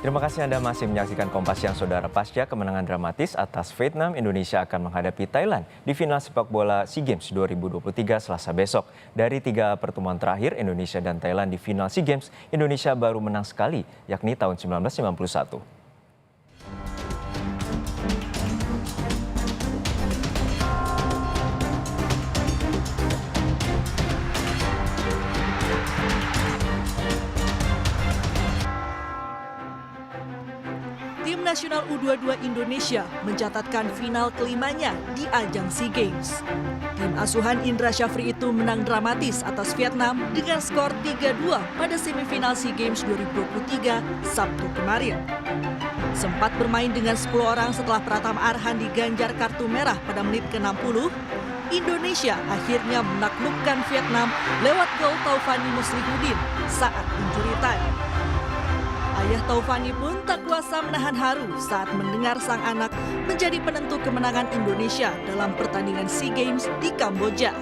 Terima kasih Anda masih menyaksikan Kompas Siang, Saudara. Pasca kemenangan dramatis atas Vietnam, Indonesia akan menghadapi Thailand di final sepak bola SEA Games 2023 Selasa besok. Dari 3 pertemuan terakhir Indonesia dan Thailand di final SEA Games, Indonesia baru menang sekali, yakni tahun 1991. Tim nasional U22 Indonesia mencatatkan final kelimanya di ajang SEA Games. Tim asuhan Indra Syafri itu menang dramatis atas Vietnam dengan skor 3-2 pada semifinal SEA Games 2023 Sabtu kemarin. Sempat bermain dengan 10 orang setelah Pratama Arhan diganjar kartu merah pada menit ke-60, Indonesia akhirnya menaklukkan Vietnam lewat gol Taufani Muslihuddin saat injury time. Ayah Taufani pun tak kuasa menahan haru saat mendengar sang anak menjadi penentu kemenangan Indonesia dalam pertandingan SEA Games di Kamboja.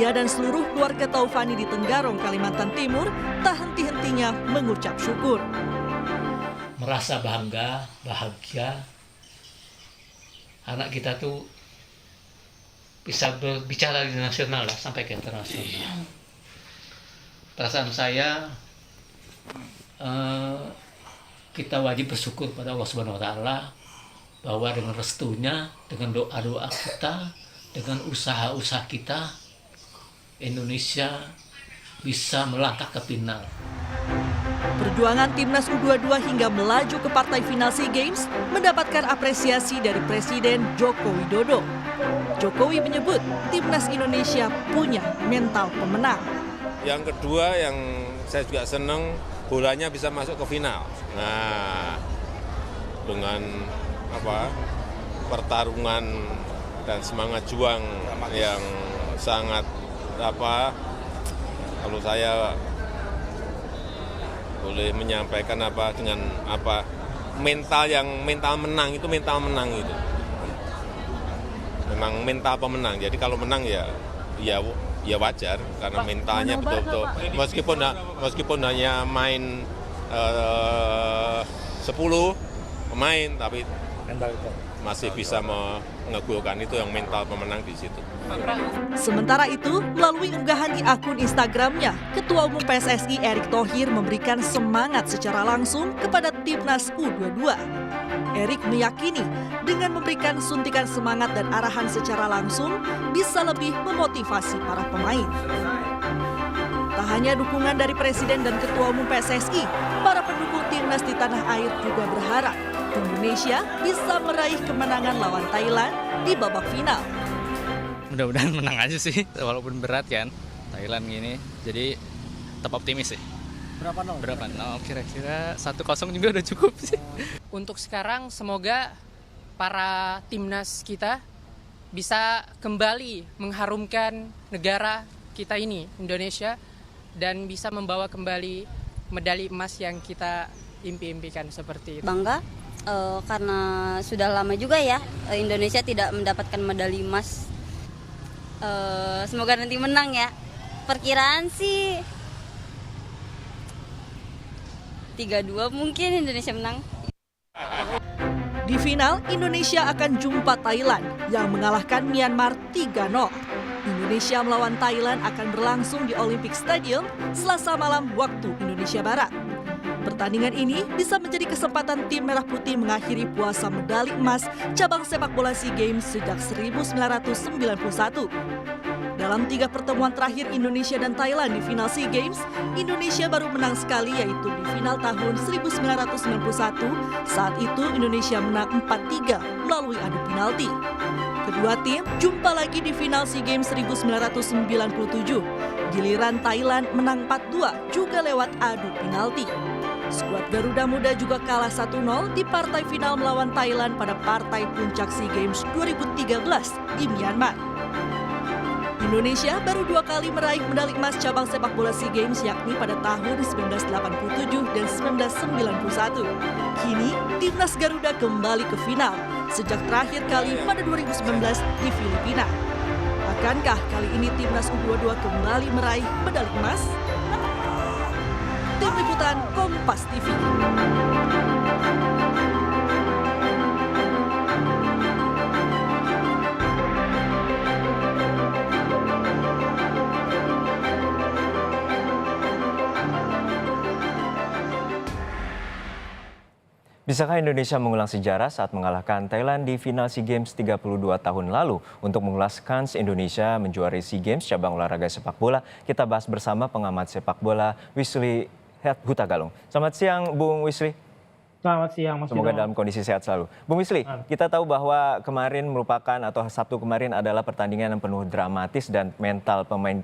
Ia dan seluruh keluarga Taufani di Tenggarong, Kalimantan Timur tak henti-hentinya mengucap syukur. Merasa bangga, bahagia, anak kita tuh bisa berbicara di nasional lah, sampai ke internasional. Perasaan saya, kita wajib bersyukur pada Allah Subhanahu Wa Taala bahwa dengan restunya, dengan doa-doa kita, dengan usaha-usaha kita, Indonesia bisa melangkah ke final. Perjuangan timnas U22 hingga melaju ke partai final SEA Games mendapatkan apresiasi dari Presiden Joko Widodo. Jokowi menyebut timnas Indonesia punya mental pemenang. Yang kedua yang saya juga senang, bolanya bisa masuk ke final. Nah, dengan pertarungan dan semangat juang yang sangat kalau saya boleh menyampaikan dengan mental menang itu. Memang mental pemenang. Jadi kalau menang ya wajar karena mentalnya betul-betul meskipun hanya main 10 pemain tapi masih bisa mengegulkan, itu yang mental pemenang di situ. Sementara itu, melalui unggahan di akun Instagramnya, Ketua Umum PSSI Erick Thohir memberikan semangat secara langsung kepada timnas U22. Erick meyakini dengan memberikan suntikan semangat dan arahan secara langsung bisa lebih memotivasi para pemain. Tak hanya dukungan dari Presiden dan Ketua Umum PSSI, para pendukung timnas di tanah air juga berharap Indonesia bisa meraih kemenangan lawan Thailand di babak final. Mudah-mudahan menang aja sih, walaupun berat kan Thailand gini. Jadi tetap optimis sih. Berapa nol? Kira-kira 1-0 juga udah cukup sih. Untuk sekarang semoga para timnas kita bisa kembali mengharumkan negara kita ini, Indonesia, dan bisa membawa kembali medali emas yang kita impi-impikan seperti itu. Bangga karena sudah lama juga ya Indonesia tidak mendapatkan medali emas. Semoga nanti menang ya. Perkiraan sih 3-2 mungkin Indonesia menang. Di final, Indonesia akan jumpa Thailand yang mengalahkan Myanmar 3-0. Indonesia melawan Thailand akan berlangsung di Olympic Stadium Selasa malam waktu Indonesia Barat. Pertandingan ini bisa menjadi kesempatan tim Merah Putih mengakhiri puasa medali emas cabang sepak bola SEA Games sejak 1991. Dalam 3 pertemuan terakhir Indonesia dan Thailand di final SEA Games, Indonesia baru menang sekali, yaitu di final tahun 1991. Saat itu Indonesia menang 4-3 melalui adu penalti. Kedua tim jumpa lagi di final SEA Games 1997. Giliran Thailand menang 4-2 juga lewat adu penalti. Skuad Garuda Muda juga kalah 1-0 di partai final melawan Thailand pada partai puncak SEA Games 2013 di Myanmar. Indonesia baru 2 kali meraih medali emas cabang sepak bola SEA Games, yakni pada tahun 1987 dan 1991. Kini, timnas Garuda kembali ke final sejak terakhir kali pada 2019 di Filipina. Akankah kali ini timnas U22 kembali meraih medali emas? Tim Liputan Kompas TV. Bisakah Indonesia mengulang sejarah saat mengalahkan Thailand di final SEA Games 32 tahun lalu? Untuk mengulas kans Indonesia menjuari SEA Games cabang olahraga sepak bola, kita bahas bersama pengamat sepak bola Wisli Hutagalung. Selamat siang, Bung Wisli. Selamat siang, Mas Semoga Dino. dalam kondisi sehat selalu. Bung Wisli, kita tahu bahwa kemarin merupakan atau Sabtu kemarin adalah pertandingan yang penuh dramatis dan mental pemain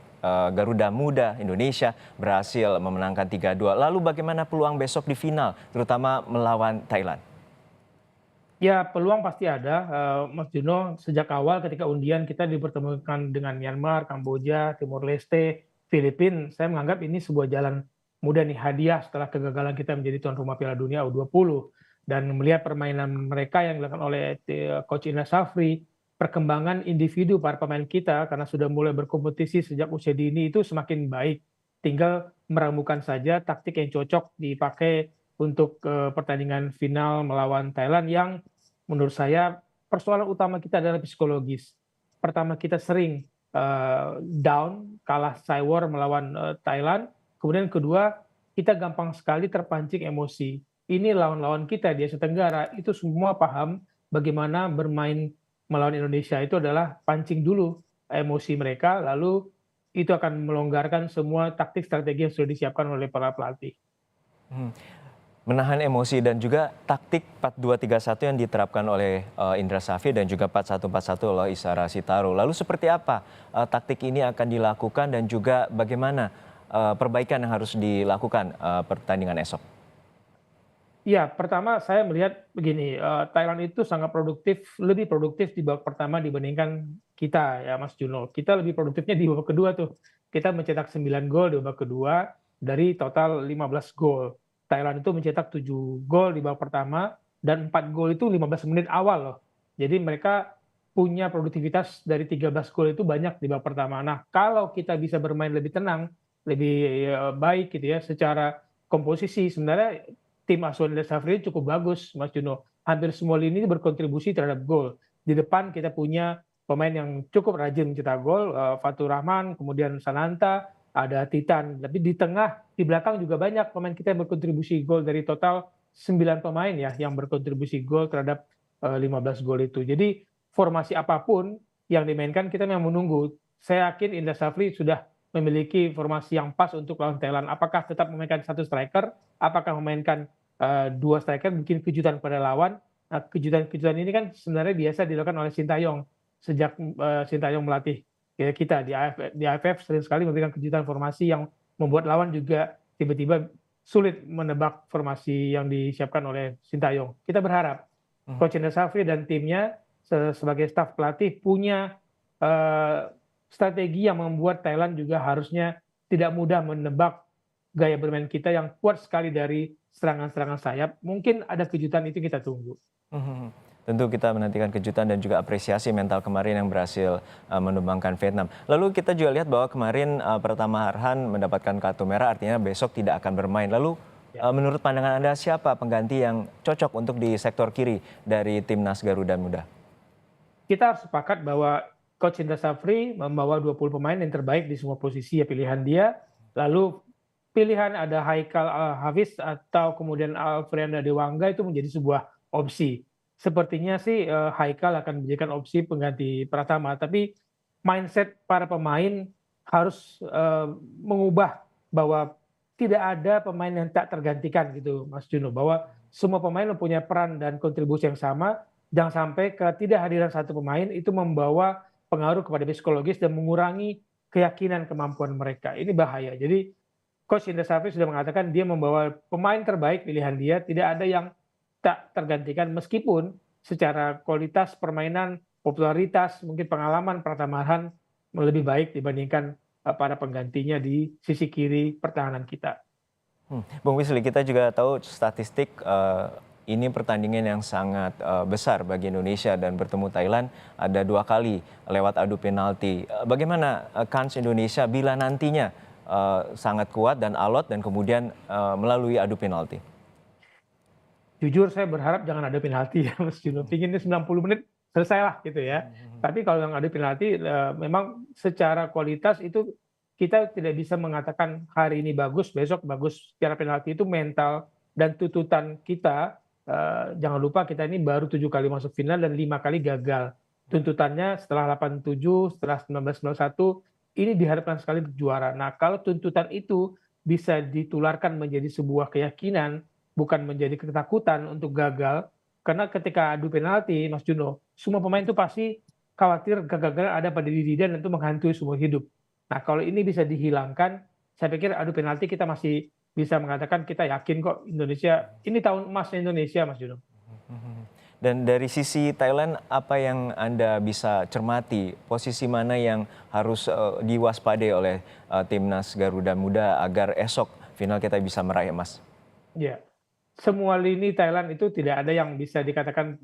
Garuda Muda Indonesia berhasil memenangkan 3-2. Lalu bagaimana peluang besok di final, terutama melawan Thailand? Ya, peluang pasti ada, Mas Dino. Sejak awal ketika undian kita dipertemukan dengan Myanmar, Kamboja, Timor Leste, Filipina, saya menganggap ini sebuah jalan mudah nih, hadiah setelah kegagalan kita menjadi tuan rumah Piala Dunia U20. Dan melihat permainan mereka yang dilakukan oleh Coach Indra Safri, perkembangan individu para pemain kita karena sudah mulai berkompetisi sejak usia dini itu semakin baik. Tinggal meramukan saja taktik yang cocok dipakai untuk pertandingan final melawan Thailand yang menurut saya persoalan utama kita adalah psikologis. Pertama, kita sering down, kalah cywar melawan Thailand. Kemudian kedua, kita gampang sekali terpancing emosi. Ini lawan-lawan kita di Asia Tenggara itu semua paham bagaimana bermain melawan Indonesia itu adalah pancing dulu emosi mereka, lalu itu akan melonggarkan semua taktik strategi yang sudah disiapkan oleh para pelatih. Menahan emosi dan juga taktik 4-2-3-1 yang diterapkan oleh Indra Safri dan juga 4-1-4-1 oleh Isara Sitaro. Lalu seperti apa taktik ini akan dilakukan dan juga bagaimana perbaikan yang harus dilakukan pertandingan esok? Ya, pertama saya melihat begini, Thailand itu sangat produktif, lebih produktif di babak pertama dibandingkan kita ya Mas Juno. Kita lebih produktifnya di babak kedua tuh. Kita mencetak 9 gol di babak kedua dari total 15 gol. Thailand itu mencetak 7 gol di babak pertama dan 4 gol itu 15 menit awal loh. Jadi mereka punya produktivitas dari 13 gol itu banyak di babak pertama. Nah, kalau kita bisa bermain lebih tenang, lebih baik gitu ya secara komposisi, sebenarnya tim asuhan Indra Safri cukup bagus, Mas Juno. Hampir semua lini berkontribusi terhadap gol. Di depan kita punya pemain yang cukup rajin mencetak gol, Fatur Rahman, kemudian Sananta, ada Titan. Tapi di tengah, di belakang juga banyak pemain kita yang berkontribusi gol. Dari total 9 pemain ya yang berkontribusi gol terhadap 15 gol itu. Jadi formasi apapun yang dimainkan kita memang menunggu. Saya yakin Indra Safri sudah memiliki formasi yang pas untuk lawan Thailand. Apakah tetap memainkan satu striker, apakah memainkan dua striker, bikin kejutan pada lawan. Nah, kejutan-kejutan ini kan sebenarnya biasa dilakukan oleh Sintayong sejak Sintayong melatih kita di AFF sering sekali memberikan kejutan formasi yang membuat lawan juga tiba-tiba sulit menebak formasi yang disiapkan oleh Sintayong. Kita berharap Coach Indra Safri dan timnya sebagai staf pelatih punya strategi yang membuat Thailand juga harusnya tidak mudah menebak gaya bermain kita yang kuat sekali dari serangan-serangan sayap. Mungkin ada kejutan itu kita tunggu. Tentu kita menantikan kejutan dan juga apresiasi mental kemarin yang berhasil menumbangkan Vietnam. Lalu kita juga lihat bahwa kemarin Pratama Arhan mendapatkan kartu merah, artinya besok tidak akan bermain. Lalu menurut pandangan Anda siapa pengganti yang cocok untuk di sektor kiri dari timnas Garuda Muda? Kita harus sepakat bahwa Coach Indra Safri membawa 20 pemain yang terbaik di semua posisi ya pilihan dia. Lalu pilihan ada Haikal Hafiz atau kemudian Alfrianda Dewangga itu menjadi sebuah opsi. Sepertinya sih Haikal akan menjadikan opsi pengganti Pratama, tapi mindset para pemain harus mengubah bahwa tidak ada pemain yang tak tergantikan gitu Mas Juno, bahwa semua pemain mempunyai peran dan kontribusi yang sama. Jangan sampai ketidakhadiran satu pemain itu membawa pengaruh kepada psikologis dan mengurangi keyakinan kemampuan mereka. Ini bahaya. Jadi Coach Indra Safri sudah mengatakan dia membawa pemain terbaik pilihan dia, tidak ada yang tak tergantikan meskipun secara kualitas permainan, popularitas, mungkin pengalaman Pratama Arhan lebih baik dibandingkan para penggantinya di sisi kiri pertahanan kita. Bung Wisli, kita juga tahu statistik ini pertandingan yang sangat besar bagi Indonesia dan bertemu Thailand ada 2 kali lewat adu penalti. Bagaimana kans Indonesia bila nantinya sangat kuat dan alot dan kemudian melalui adu penalti? Jujur saya berharap jangan ada penalti ya Mas Juno. Pinginnya 90 menit selesailah gitu ya. Tapi kalau yang ada penalti memang secara kualitas itu kita tidak bisa mengatakan hari ini bagus, besok bagus. Secara penalti itu mental dan tuntutan kita jangan lupa kita ini baru 7 kali masuk final dan 5 kali gagal. Tuntutannya setelah 87, setelah 1991, ini diharapkan sekali untuk juara. Nah, kalau tuntutan itu bisa ditularkan menjadi sebuah keyakinan, bukan menjadi ketakutan untuk gagal, karena ketika adu penalti, Mas Juno, semua pemain itu pasti khawatir kegagalan ada pada diri dia dan itu menghantui semua hidup. Nah, kalau ini bisa dihilangkan, saya pikir adu penalti kita masih bisa mengatakan kita yakin kok Indonesia, ini tahun emasnya Indonesia, Mas Juno. Dan dari sisi Thailand, apa yang Anda bisa cermati? Posisi mana yang harus diwaspadai oleh timnas Garuda Muda agar esok final kita bisa meraih emas? Ya, semua lini Thailand itu tidak ada yang bisa dikatakan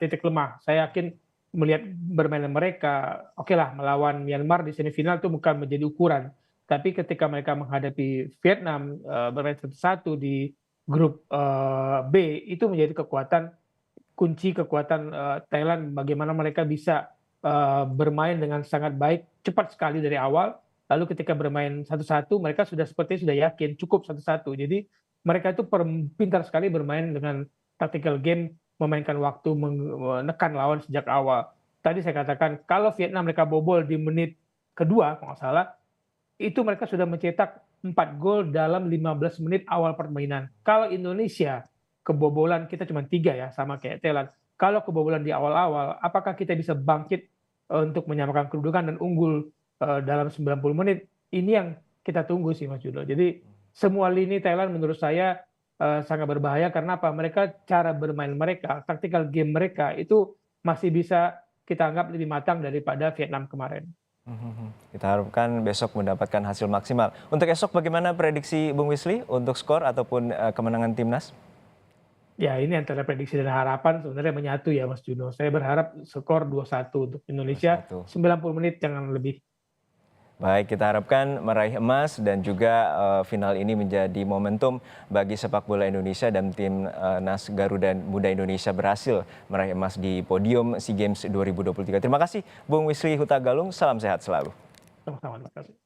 titik lemah. Saya yakin melihat bermain mereka, oke lah melawan Myanmar di semifinal itu bukan menjadi ukuran. Tapi ketika mereka menghadapi Vietnam bermain 1-1 di grup B, itu menjadi kunci kekuatan Thailand, bagaimana mereka bisa bermain dengan sangat baik, cepat sekali dari awal, lalu ketika bermain 1-1 mereka sudah yakin cukup 1-1. Jadi mereka itu pintar sekali bermain dengan tactical game, memainkan waktu, menekan lawan sejak awal. Tadi saya katakan kalau Vietnam mereka bobol di menit kedua kalau nggak salah, itu mereka sudah mencetak 4 gol dalam 15 menit awal permainan. Kalau Indonesia kebobolan kita cuma 3 ya, sama kayak Thailand. Kalau kebobolan di awal-awal, apakah kita bisa bangkit untuk menyamakan kedudukan dan unggul dalam 90 menit? Ini yang kita tunggu sih Mas Juno. Jadi semua lini Thailand menurut saya sangat berbahaya karena apa? Mereka cara bermain mereka, tactical game mereka itu masih bisa kita anggap lebih matang daripada Vietnam kemarin. Kita harapkan besok mendapatkan hasil maksimal. Untuk esok bagaimana prediksi Bung Wisli untuk skor ataupun kemenangan timnas? Ya, ini antara prediksi dan harapan sebenarnya menyatu ya Mas Juno. Saya berharap skor 2-1 untuk Indonesia, 90 menit jangan lebih. Baik, kita harapkan meraih emas dan juga final ini menjadi momentum bagi sepak bola Indonesia dan timnas Garuda Muda Indonesia berhasil meraih emas di podium SEA Games 2023. Terima kasih Bung Wisli Huta Galung, salam sehat selalu. Sama-sama, terima kasih.